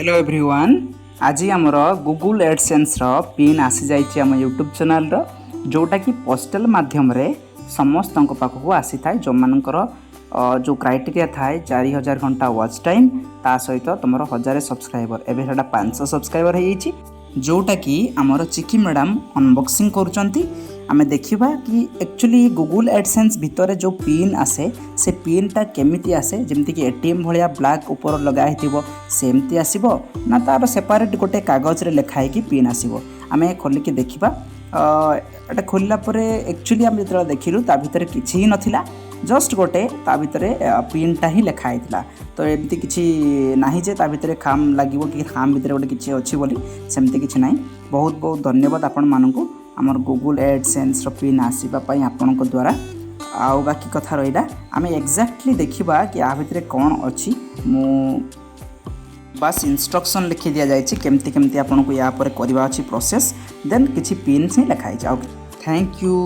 Hello everyone. आज आमर Google AdSense pin आसी जाइए आम यूट्यूब चैनल जोटा कि पोस्टल माध्यम रे समस्त पाखक आसी था जो मानकर जो क्राइटेरिया थाए 4000 घंटा वॉच टाइम ता सहित तुम 1000 सब्सक्राइबर एवं 500 सब्सक्राइबर हो जोटा कि आमर चिकी मैडम अनबॉक्सिंग करुँच आमे देखिबा कि एक्चुअली गूगल एडसेंस भितर जो पिन आसे से पिनटा केमिति आसे जेमति कि एटीएम भलिया ब्लैक ऊपर लगा हिथिबो सेमति आसीबो ना तार सेपरेट गोटे कागज रे लिखा है कि पिन आसीबो आमे खोली के देखिबा। एटा खोलला परे एक्चुअली आमे जतरा देखिलु ता भितर किछि ही नथिला जस्ट गोटे ता भितर पिनटा ही लिखा हिथिला तो एमति किछि नाही जे ता भितर खाम लागिवो कि खाम भितर गोटे किछि अछि बोली सेमति किछि नाही। बहुत बहुत धन्यवाद आपण मानकु आमर गूगल एडसेंस पिन आसवाई आपण द्वारा आउ बाकी कथा रहा आम एक्जाक्टली देखा कि या भितर कौन अच्छी मु बस इंस्ट्रक्शन लिखि दि जाए केमती केमती आपन को या पर करबा अछि प्रोसेस देन किछि पिन से लिखाई जाओ। Thank you.